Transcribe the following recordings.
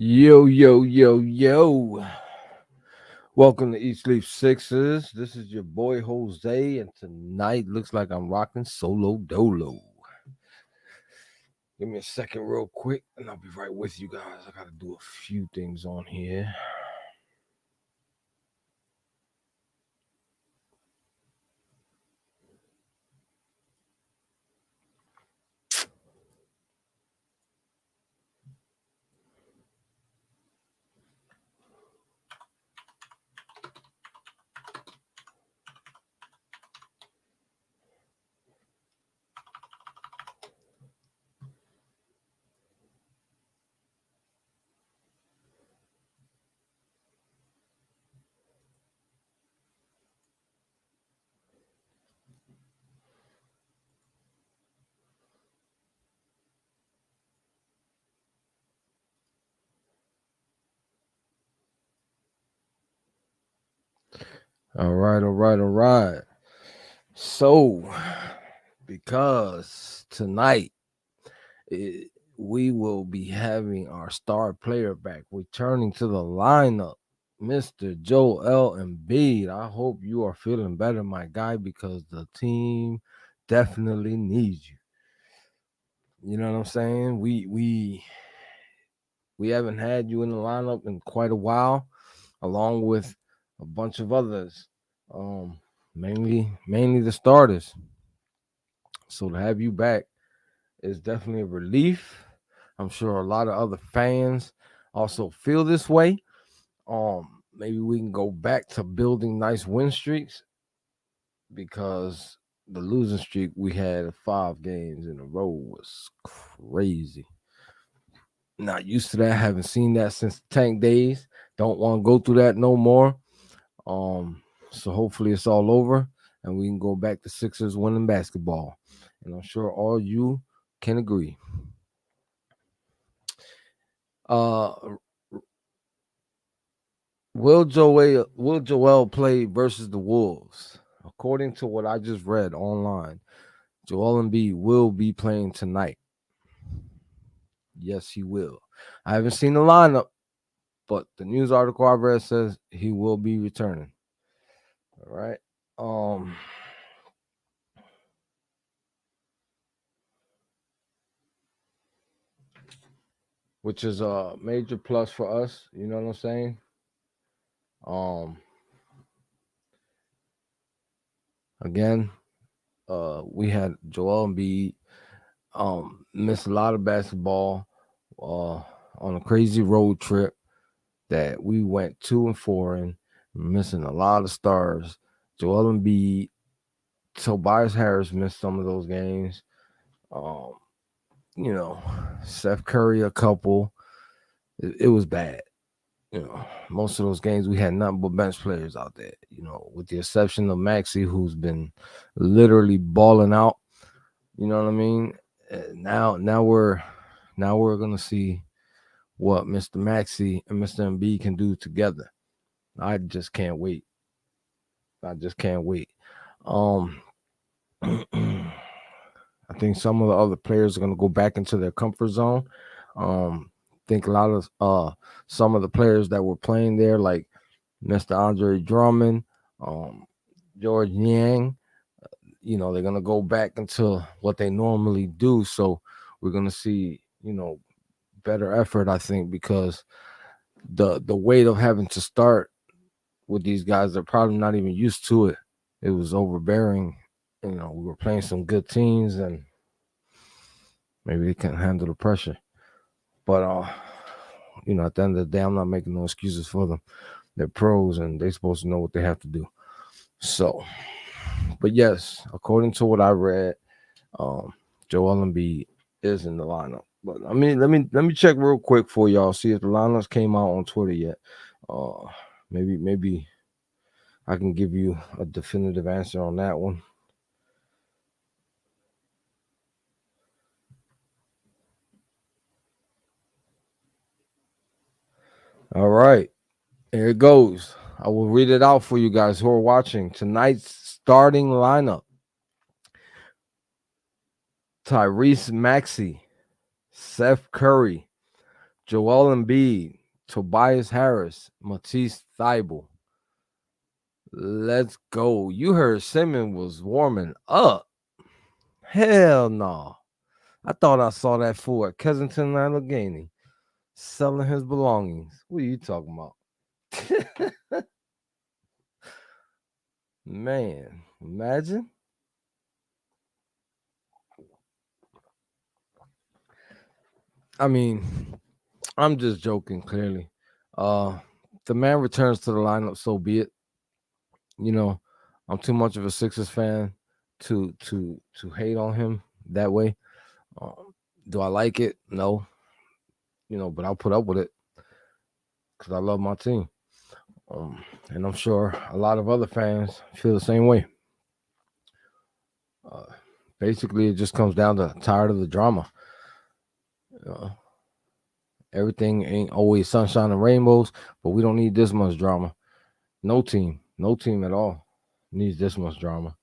Yo, yo, yo, yo. Welcome to Eat Sleep Sixes. This is your boy Jose, and tonight looks like I'm rocking solo dolo. Give me a second, real quick, and I'll be right with you guys. I got to do a few things on here. All right, all right, all right. So, because tonight we will be having our star player back, returning to the lineup, Mr. Joel Embiid. I hope you are feeling better, my guy, because the team definitely needs you. You know what I'm saying? We haven't had you in the lineup in quite a while, along with a bunch of others. Um, mainly the starters. So to have you back is definitely a relief. I'm sure a lot of other fans also feel this way. Maybe we can go back to building nice win streaks because the losing streak we had of 5 games in a row was crazy. Not used to that. Haven't seen that since the tank days. Don't want to go through that no more. So hopefully it's all over and we can go back to Sixers winning basketball. And I'm sure all you can agree. Uh, will Joel play versus the Wolves? According to what I just read online, Joel Embiid will be playing tonight. Yes, he will. I haven't seen the lineup, but the news article I read says he will be returning. All right. Um, which is a major plus for us. You know what I'm saying? Um, again, we had Joel Embiid missed a lot of basketball on a crazy road trip that we went 2-4 in, missing a lot of stars. Joel Embiid, Tobias Harris missed some of those games. Um, Seth Curry a couple. It was bad. Most of those games we had nothing but bench players out there. With the exception of Maxi, who's been literally balling out. You know what I mean? Now we're gonna see what Mr. Maxi and Mr. MB can do together. I just can't wait. I just can't wait. Um, I think some of the other players are gonna go back into their comfort zone. Think a lot of some of the players that were playing there, like Mr. Andre Drummond, um, George Yang, they're gonna go back into what they normally do. So we're gonna see, better effort, I think, because the weight of having to start with these guys, they're probably not even used to it. It was overbearing. We were playing some good teams and maybe they couldn't handle the pressure. But at the end of the day, I'm not making no excuses for them. They're pros and they're supposed to know what they have to do. So, but yes, according to what I read, um, Joel Embiid is in the lineup. But I mean, let me check real quick for y'all. See if the lineups came out on Twitter yet. Uh, maybe I can give you a definitive answer on that one. All right, here it goes. I will read it out for you guys who are watching. Tonight's starting lineup: Tyrese Maxey, Seth Curry, Joel Embiid, Tobias Harris, Matisse Thybulle. Let's go. You heard Simmons was warming up. Hell no. I thought I saw that fool at Kensington Allegheny selling his belongings. What are you talking about? Man, imagine. I mean, I'm just joking, clearly. The man returns to the lineup, so be it. You know, I'm too much of a Sixers fan to hate on him that way. Do I like it? No. But I'll put up with it because I love my team. And I'm sure a lot of other fans feel the same way. Basically, it just comes down to tired of the drama. Everything ain't always sunshine and rainbows, but we don't need this much drama. No team at all needs this much drama.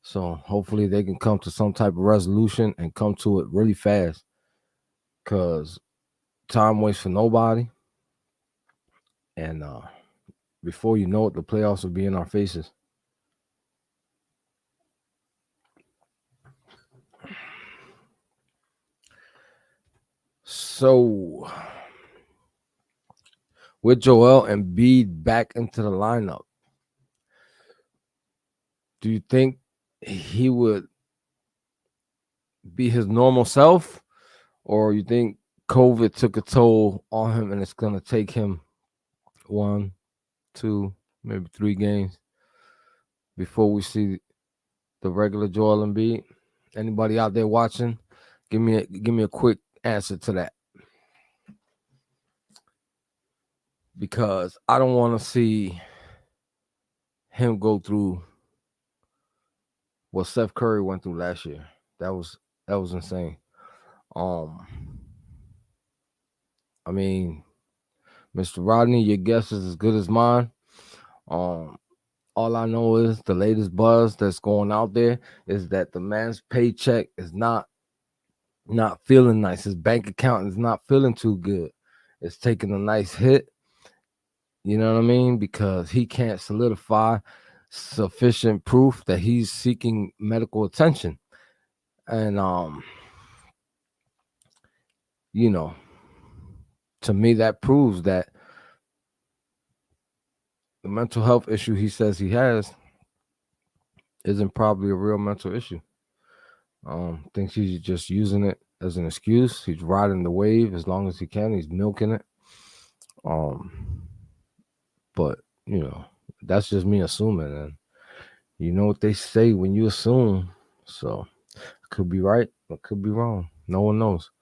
So hopefully they can come to some type of resolution and come to it really fast. Cause time waits for nobody. And before you know it, the playoffs will be in our faces. So with Joel Embiid back into the lineup, do you think he would be his normal self, or you think COVID took a toll on him and it's gonna take him 1, 2, maybe 3 games before we see the regular Joel Embiid? Anybody out there watching? Give me a quick answer to that. Because I don't want to see him go through what Steph Curry went through last year. That was insane. I mean, Mr. Rodney, your guess is as good as mine. All I know is the latest buzz that's going out there is that the man's paycheck is not feeling nice. His bank account is not feeling too good. It's taking a nice hit. You know what I mean? Because he can't solidify sufficient proof that he's seeking medical attention. And to me that proves that the mental health issue he says he has isn't probably a real mental issue. Thinks he's just using it as an excuse. He's riding the wave as long as he can. He's milking it. But that's just me assuming, and you know what they say when you assume. So it could be right, it could be wrong. No one knows.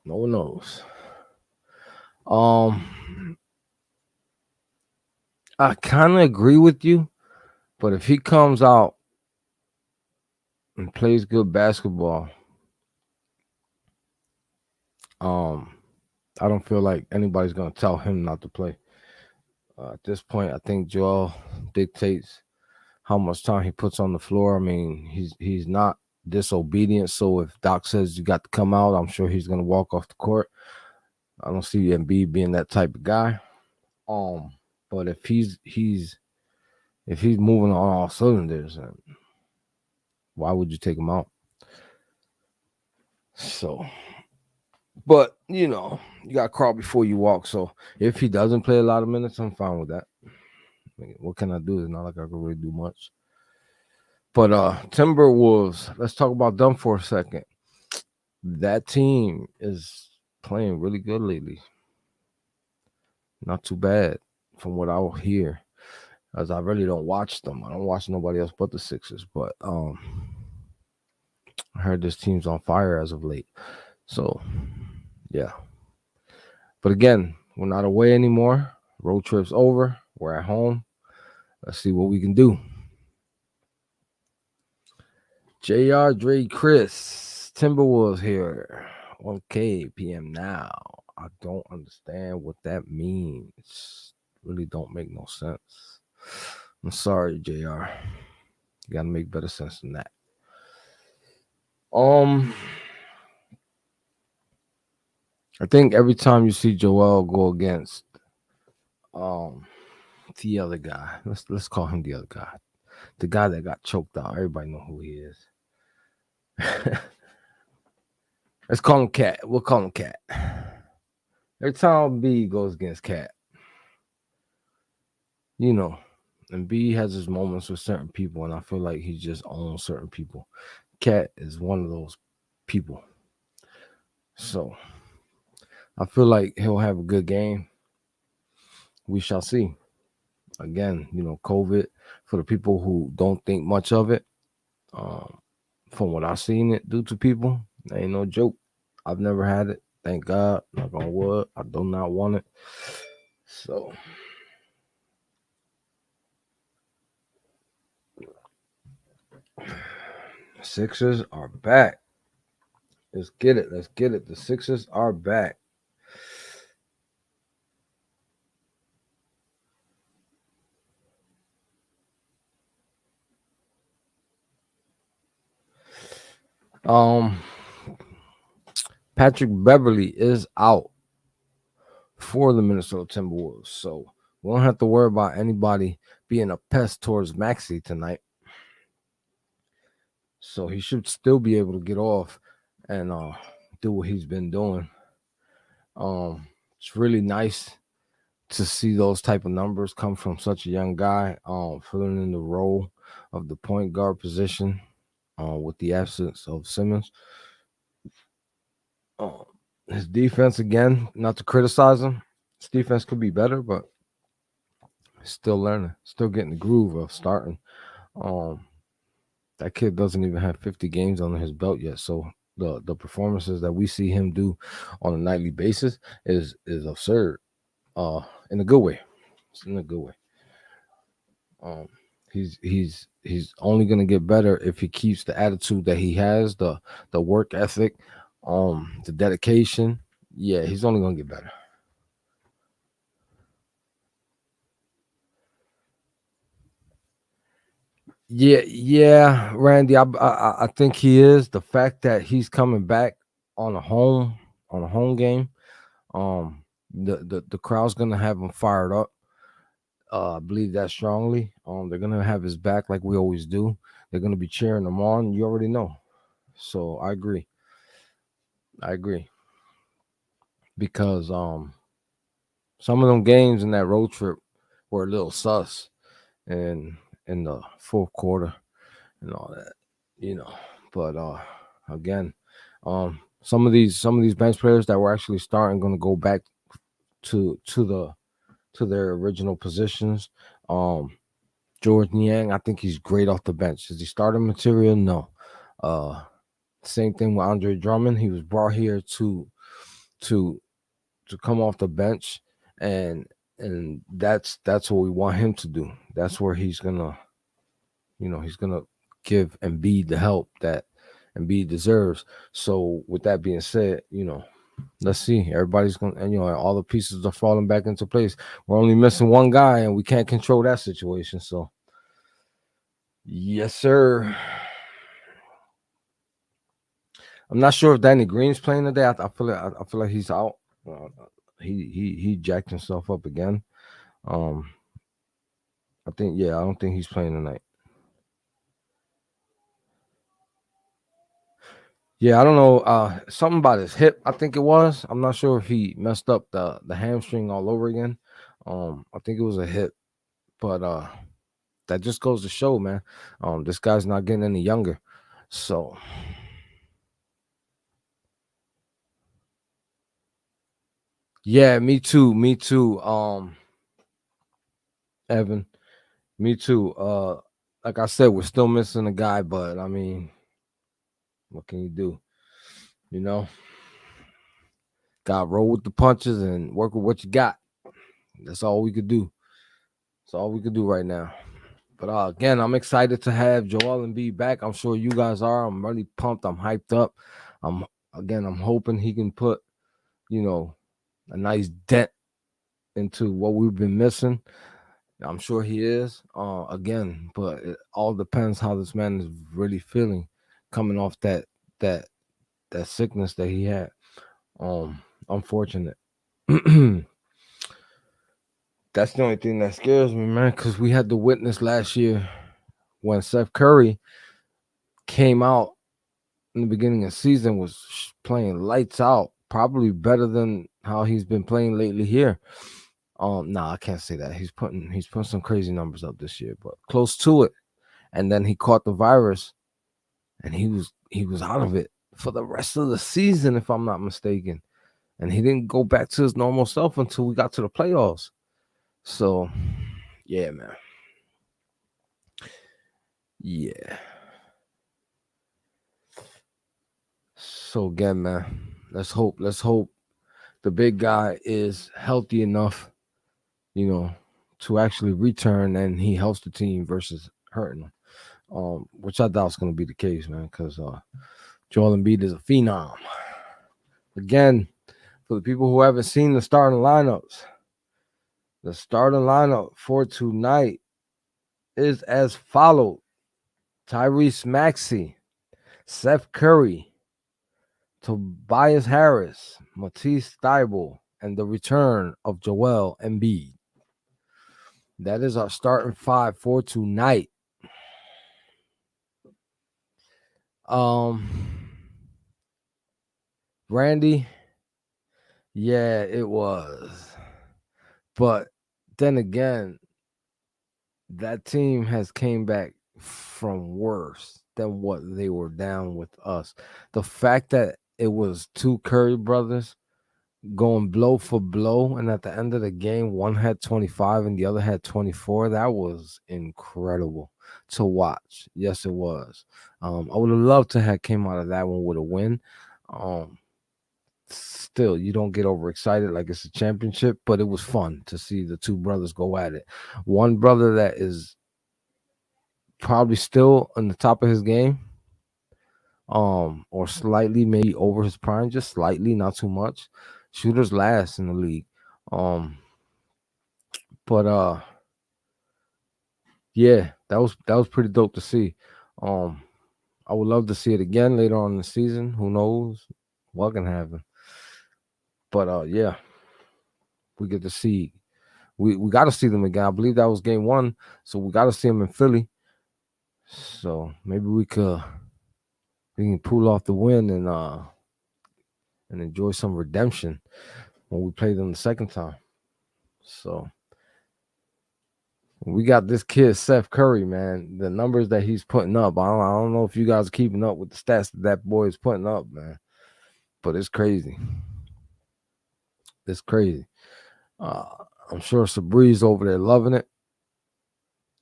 No one knows. I kind of agree with you, but if he comes out and plays good basketball, I don't feel like anybody's gonna tell him not to play. At this point, I think Joel dictates how much time he puts on the floor. I mean, he's not disobedient. So if Doc says you got to come out, I'm sure he's gonna walk off the court. I don't see Embiid being that type of guy. But if he's moving on all cylinders, why would you take him out? So, but you got to crawl before you walk. So if he doesn't play a lot of minutes, I'm fine with that. I mean, what can I do? It's not like I can really do much. But Timberwolves, let's talk about them for a second. That team is playing really good lately. Not too bad from what I'll hear, as I really don't watch them. I don't watch nobody else but the Sixers. But I heard this team's on fire as of late. So, yeah. But again, we're not away anymore. Road trip's over. We're at home. Let's see what we can do. JR, Dre, Chris, Timberwolves here. 1K PM now. I don't understand what that means. Really don't make no sense. I'm sorry, JR. You gotta make better sense than that. I think every time you see Joel go against um the other guy, let's call him the other guy, the guy that got choked out. Everybody know who he is. Let's call him Cat. We'll call him Cat. Every time B goes against Cat, you know, and B has his moments with certain people, and I feel like he just owns certain people. Cat is one of those people. So I feel like he'll have a good game. We shall see. Again, COVID, for the people who don't think much of it, um, from what I've seen it do to people, ain't no joke. I've never had it. Thank God. Knock on wood. I do not want it. So Sixers are back. Let's get it. Let's get it. The Sixers are back. Um, Patrick Beverly is out for the Minnesota Timberwolves, so we don't have to worry about anybody being a pest towards Maxey tonight. So he should still be able to get off and do what he's been doing. It's really nice to see those type of numbers come from such a young guy, filling in the role of the point guard position, with the absence of Simmons. Uh, his defense, again, not to criticize him, his defense could be better, but still learning, still getting the groove of starting. Um, that kid doesn't even have 50 games under his belt yet, so the performances that we see him do on a nightly basis is absurd. In a good way. It's in a good way. Um, he's only gonna get better if he keeps the attitude that he has, the work ethic, the dedication. Yeah, he's only gonna get better. Yeah, Randy. I think he is. The fact that he's coming back on a home on a home game, the crowd's gonna have him fired up. I believe that strongly. They're gonna have his back like we always do. They're gonna be cheering him on. You already know. So I agree. I agree because some of them games in that road trip were a little sus, and in the fourth quarter and all that, you know. But again, some of these bench players that were actually starting going to go back to their original positions. Um, George Niang, I think he's great off the bench. Is he starting material? No. Uh, Same thing with Andre Drummond. He was brought here to to come off the bench, and that's what we want him to do. That's where he's gonna give Embiid the help that Embiid deserves. So with that being said, let's see. Everybody's gonna, and all the pieces are falling back into place. We're only missing one guy, and we can't control that situation. So yes, sir. I'm not sure if Danny Green's playing today. I feel like he's out. Uh, he jacked himself up again. Um, I think, yeah, I don't think he's playing tonight. Yeah, I don't know. Something about his hip, I think it was. I'm not sure if he messed up the hamstring all over again. I think it was a hip, but that just goes to show, man. This guy's not getting any younger. So yeah, me too. Me too. Evan, me too. Like I said, we're still missing a guy, but I mean, what can you do? You know, got to roll with the punches and work with what you got. That's all we could do. That's all we could do right now. But again, I'm excited to have Joel Embiid back. I'm sure you guys are. I'm really pumped. I'm hyped up. I'm I'm hoping he can put, you know, a nice dent into what we've been missing. I'm sure he is. Again, but it all depends how this man is really feeling coming off that that sickness that he had. Um, unfortunate. That's the only thing that scares me, man, because we had to witness last year when Seth Curry came out in the beginning of the season, was playing lights out, probably better than how he's been playing lately here. I can't say that. He's putting some crazy numbers up this year, but close to it. And then he caught the virus, and he was out of it for the rest of the season, if I'm not mistaken. And he didn't go back to his normal self until we got to the playoffs. So, yeah, man. Yeah. So again, man, let's hope the big guy is healthy enough, to actually return and he helps the team versus hurting them. Which I doubt is going to be the case, man, because Joel Embiid is a phenom. Again, for the people who haven't seen the starting lineups, the starting lineup for tonight is as follows: Tyrese Maxey, Seth Curry, Tobias Harris, Matisse Thybulle, and the return of Joel Embiid. That is our starting five for tonight. Randy, yeah, it was. But then again, that team has came back from worse than what they were down with us. The fact that it was two Curry brothers going blow for blow, and at the end of the game, one had 25 and the other had 24. That was incredible to watch. Yes, it was. I would have loved to have came out of that one with a win. Still, you don't get overexcited like it's a championship, but it was fun to see the two brothers go at it. One brother that is probably still on the top of his game, or slightly maybe over his prime, just slightly, not too much. Shooters last in the league. But yeah, that was pretty dope to see. I would love to see it again later on in the season. Who knows what can happen? But yeah, we get to see. We got to see them again. I believe that was game one, so we got to see them in Philly. So maybe we can pull off the win and enjoy some redemption when we play them the second time. So we got this kid Seth Curry, man. The numbers that he's putting up, I don't know if you guys are keeping up with the stats that boy is putting up, man. But it's crazy. It's crazy. I'm sure Sabri's over there loving it.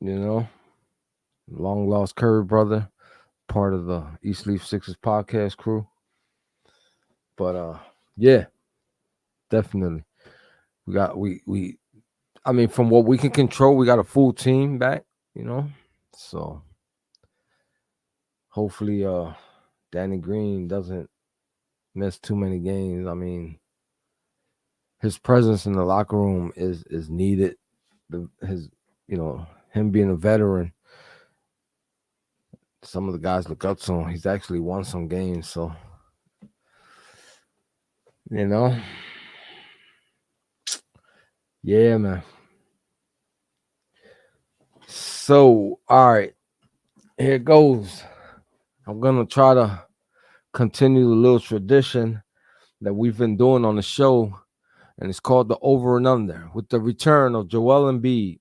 Long lost Curry brother, part of the East Leaf Sixers podcast crew. But yeah, definitely. I mean, from what we can control, we got a full team back, So hopefully Danny Green doesn't miss too many games. I mean, his presence in the locker room is needed. Him being a veteran, some of the guys look up to him. He's actually won some games, so yeah, man. So, all right, here it goes. I'm gonna try to continue the little tradition that we've been doing on the show, and it's called the Over and Under, with the return of Joel Embiid.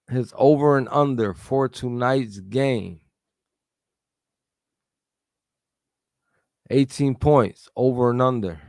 His over and under for tonight's game: 18 points, over and under.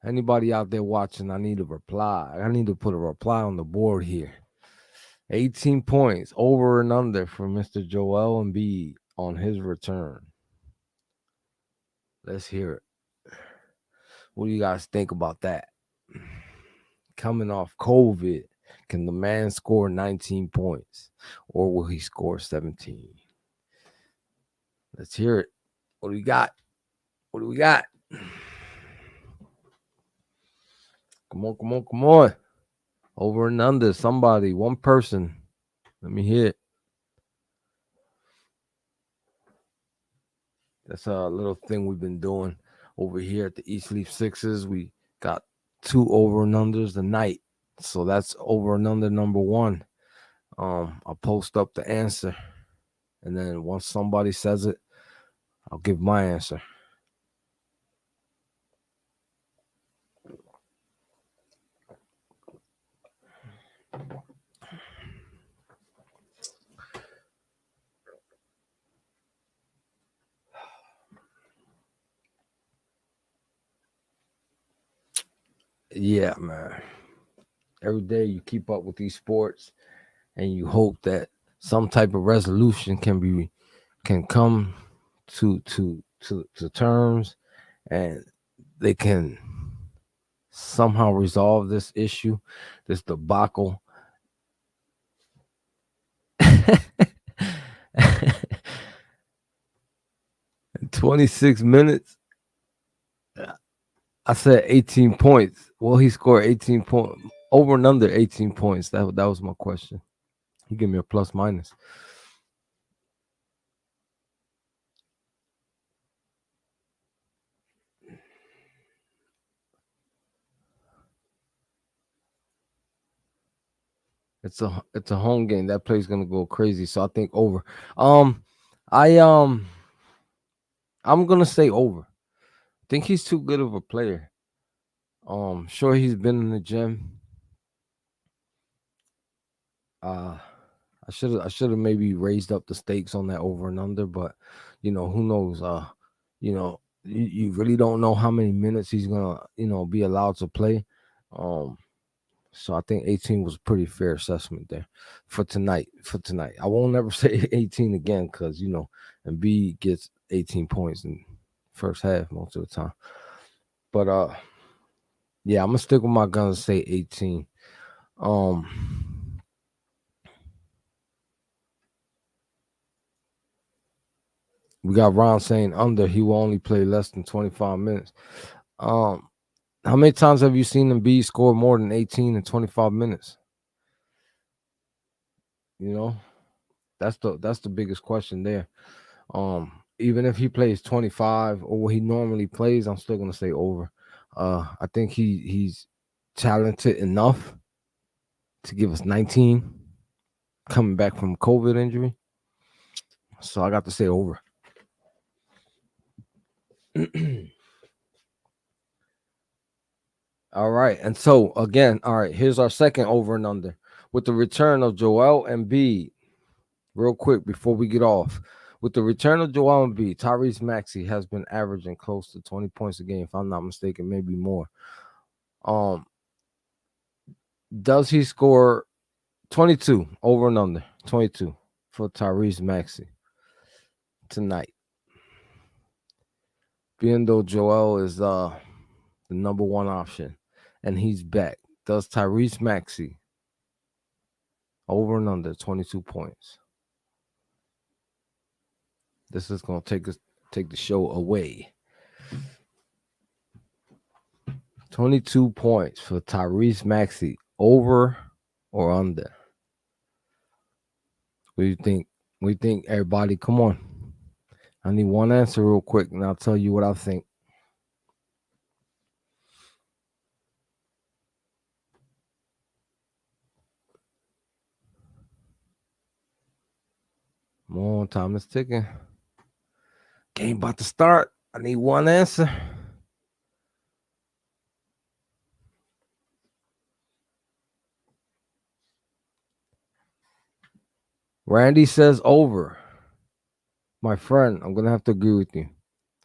Anybody out there watching, I need a reply. I need to put a reply on the board here. 18 points, over and under for Mr. Joel Embiid on his return. Let's hear it. What do you guys think about that? Coming off COVID, can the man score 19 points, or will he score 17? Let's hear it. What do we got? What do we got? Come on. Over and under. Somebody, one person. Let me hear it. That's a little thing we've been doing over here at the East Leaf Sixes. We got 2 over and unders tonight. So that's over and under number 1. I'll post up the answer. And then once somebody says it, I'll give my answer. Yeah, man. Every day you keep up with these sports and you hope that some type of resolution can come to terms, and they can somehow resolve this issue, this debacle. 26 minutes. I said 18 points. Well, he scored 18 points, over and under 18 points. That was my question. He gave me a plus minus. It's a home game. That play's gonna go crazy. So I think over. I'm gonna say over. I think he's too good of a player. Sure, he's been in the gym. I should have maybe raised up the stakes on that over and under, but who knows? You really don't know how many minutes he's gonna be allowed to play. So I think 18 was a pretty fair assessment there for tonight. I won't never say 18 again because Embiid gets 18 points in first half most of the time. But yeah, I'm gonna stick with my guns and say 18. We got Ron saying under, he will only play less than 25 minutes. How many times have you seen Embiid score more than 18 in 25 minutes? That's the biggest question there. Even if he plays 25 or what he normally plays, I'm still gonna say over. I think he's talented enough to give us 19 coming back from COVID injury. So I got to say over. All right. And so again, all right, here's our second over and under. With the return of Joel Embiid, real quick before we get off. With the return of Joel Embiid, Tyrese Maxey has been averaging close to 20 points a game, if I'm not mistaken, maybe more. Does he score 22 over and under? 22 for Tyrese Maxey tonight. Being though Joel is the number 1 option and he's back, does Tyrese Maxey over and under 22 points? This is going to take the show away. 22 points for Tyrese Maxey, over or under? What do you think? What do you think, everybody? Come on. I need one answer real quick, and I'll tell you what I think. Come on, time is ticking. Game about to start. I need one answer. Randy says over. My friend, I'm going to have to agree with you.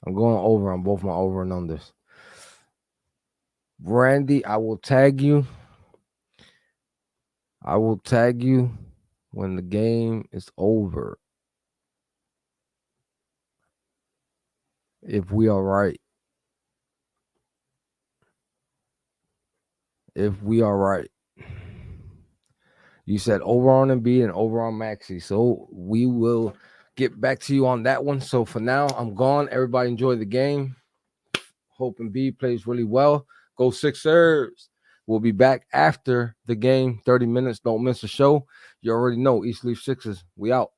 I'm going over on both my over and unders. Randy, I will tag you. I will tag you when the game is over. If we are right. If we are right. You said over on Embiid and over on Maxey. So we will get back to you on that one. So for now, I'm gone. Everybody enjoy the game. Hope Embiid plays really well. Go Sixers. We'll be back after the game, 30 minutes. Don't miss a show. You already know, East Leaf Sixers. We out.